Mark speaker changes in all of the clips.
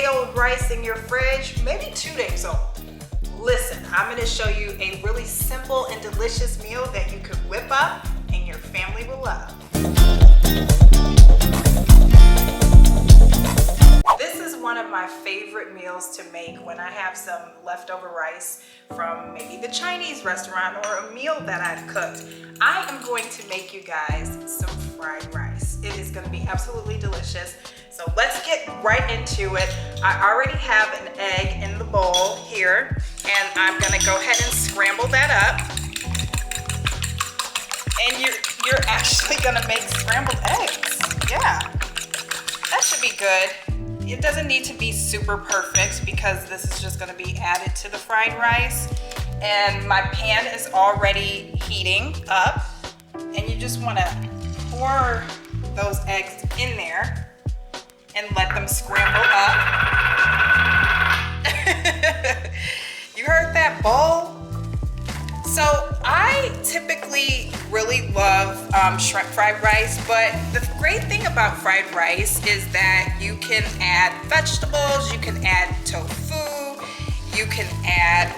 Speaker 1: stale rice in your fridge, maybe 2 days old. Listen, I'm gonna show you a really simple and delicious meal that you could whip up and your family will love. This is one of my favorite meals to make when I have some leftover rice from maybe the Chinese restaurant or a meal that I've cooked. I am going to make you guys some fried rice. It is gonna be absolutely delicious. So let's get right into it. I already have an egg in the bowl here, and I'm gonna go ahead and scramble that up. And you're actually gonna make scrambled eggs. Yeah, that should be good. It doesn't need to be super perfect because this is just gonna be added to the fried rice. And my pan is already heating up. And you just wanna pour those eggs in there and let them scramble up. You heard that bowl? So I typically really love shrimp fried rice, but the great thing about fried rice is that you can add vegetables, you can add tofu, you can add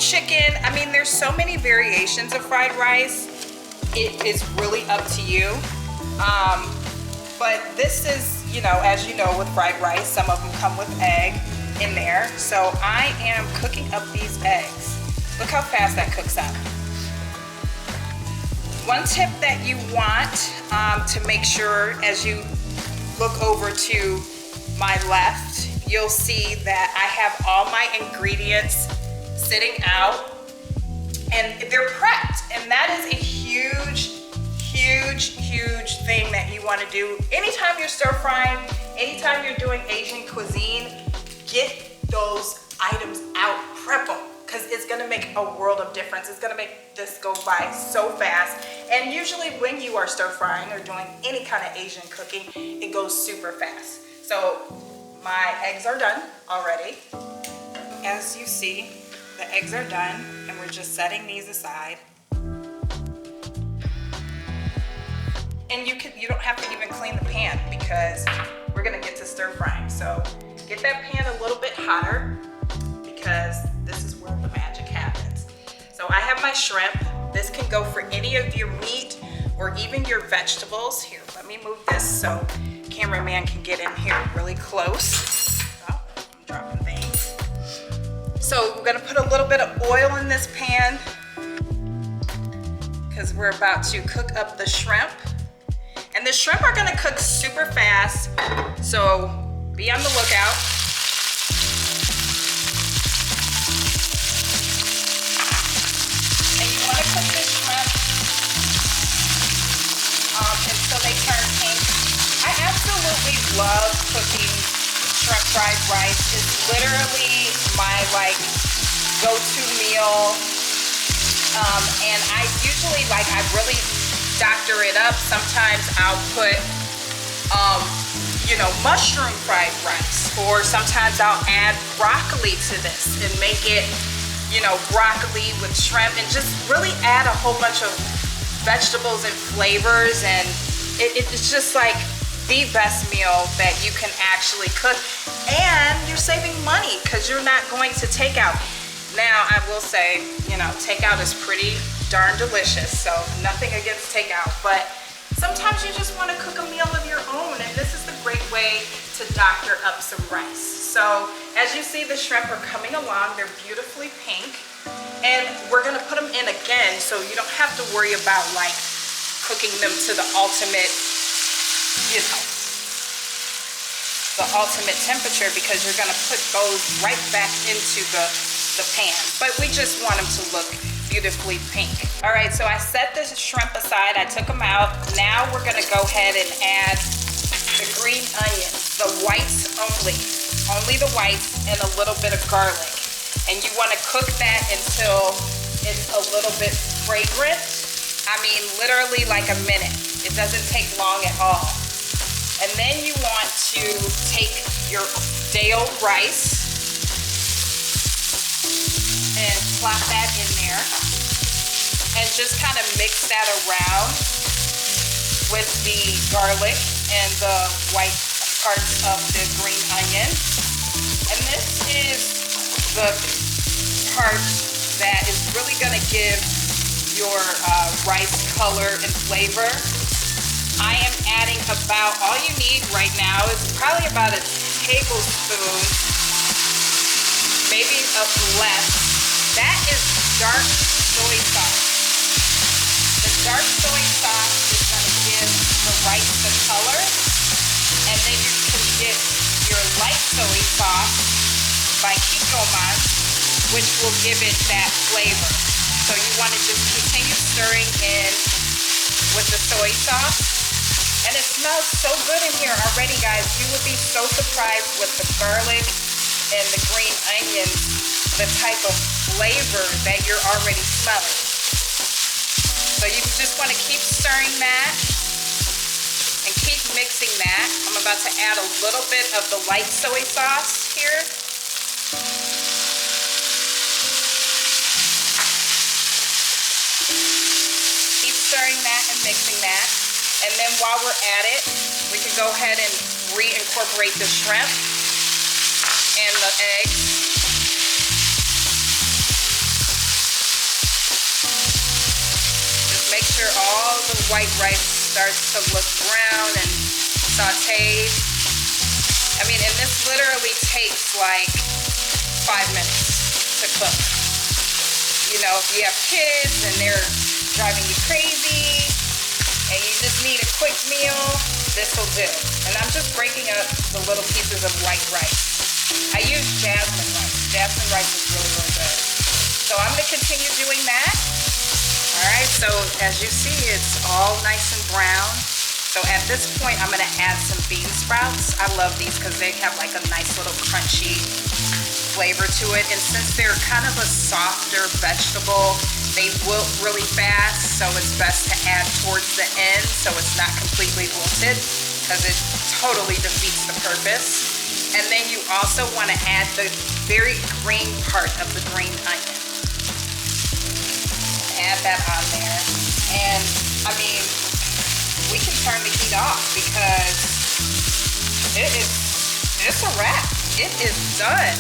Speaker 1: chicken. I mean, there's so many variations of fried rice. It is really up to you. But this is, you know, as you know with fried rice, some of them come with egg in there. So I am cooking up these eggs. Look how fast that cooks up. One tip that you want to make sure as you look over to my left, you'll see that I have all my ingredients sitting out and they're prepped. And that is a huge thing that you want to do. Anytime you're stir frying, anytime you're doing Asian cuisine, get those items out, prep them. Because it's gonna make a world of difference. It's gonna make this go by so fast. And usually when you are stir frying or doing any kind of Asian cooking, it goes super fast. So my eggs are done already. As you see, the eggs are done and we're just setting these aside. And you don't have to even clean the pan because we're gonna get to stir frying. So get that pan a little bit hotter because this is where the magic happens. So I have my shrimp. This can go for any of your meat or even your vegetables. Here, let me move this so cameraman can get in here really close. Oh, I'm dropping things. So we're gonna put a little bit of oil in this pan because we're about to cook up the shrimp. And the shrimp are gonna cook super fast, so be on the lookout. And you wanna cook the shrimp until they turn pink. I absolutely love cooking shrimp fried rice. It's literally my go-to meal. And I usually I really doctor it up. Sometimes I'll put mushroom fried rice, or sometimes I'll add broccoli to this and make it broccoli with shrimp and just really add a whole bunch of vegetables and flavors, and it's just like the best meal that you can actually cook, and you're saving money because you're not going to takeout. Now I will say, takeout is pretty darn delicious, so nothing against takeout, but sometimes you just want to cook a meal of your own, and this is the great way to doctor up some rice. So as you see, the shrimp are coming along. They're beautifully pink, and we're going to put them in again so you don't have to worry about cooking them to the ultimate temperature, because you're going to put those right back into the pan. But we just want them to look beautifully pink. All right, so I set this shrimp aside. I took them out. Now we're gonna go ahead and add the green onions, the whites only the whites, and a little bit of garlic. And you wanna cook that until it's a little bit fragrant. I mean, literally like a minute. It doesn't take long at all. And then you want to take your stale rice and slap that in there and just kind of mix that around with the garlic and the white parts of the green onion. And this is the part that is really gonna give your rice color and flavor. I am adding about, all you need right now is probably about a tablespoon, maybe less. That is dark soy sauce. The dark soy sauce is gonna give the rice the color, and then you can get your light soy sauce by Takeout, which will give it that flavor. So you want to just continue stirring in with the soy sauce. And it smells so good in here already, guys. You would be so surprised with the garlic and the green onions, the type of flavor that you're already smelling. So you just want to keep stirring that and keep mixing that. I'm about to add a little bit of the light soy sauce here. Keep stirring that and mixing that. And then while we're at it, we can go ahead and reincorporate the shrimp and the eggs. Just make sure all the white rice starts to look brown and sauteed. I mean, and this literally takes like 5 minutes to cook. You know, if you have kids and they're driving you crazy, and you just need a quick meal, this will do. And I'm just breaking up the little pieces of white rice. I use jasmine rice. Jasmine rice is really, really good. So I'm gonna continue doing that. All right, so as you see, it's all nice and brown. So at this point, I'm gonna add some bean sprouts. I love these because they have like a nice little crunchy flavor to it. And since they're kind of a softer vegetable, they wilt really fast, so it's best to add towards the end so it's not completely wilted, because it totally defeats the purpose. And then you also want to add the very green part of the green onion. Add that on there. And I mean, we can turn the heat off because it's a wrap. It is done.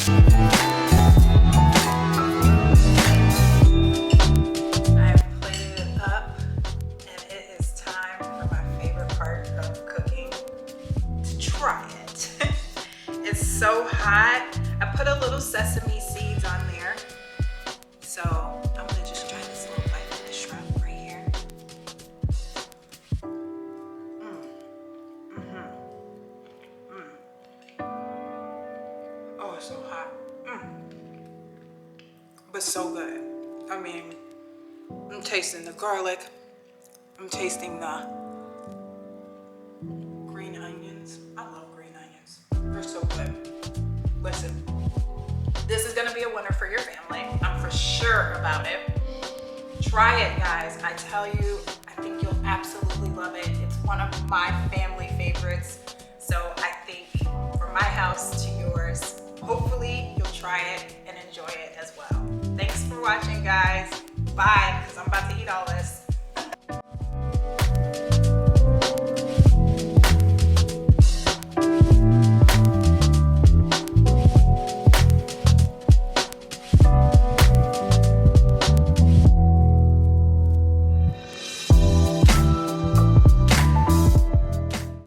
Speaker 1: So hot. I put a little sesame seeds on there. So I'm gonna just try this little bite of the shrimp right here. Oh, it's so hot. But so good. I mean, I'm tasting the garlic. I'm tasting the green onions. I love green onions. They're so good. Listen, this is gonna be a winner for your family. I'm for sure about it. Try it, guys. I tell you, I think you'll absolutely love it. It's one of my family favorites. So I think from my house to yours, hopefully you'll try it and enjoy it as well. Thanks for watching, guys. Bye, because I'm about to eat all this.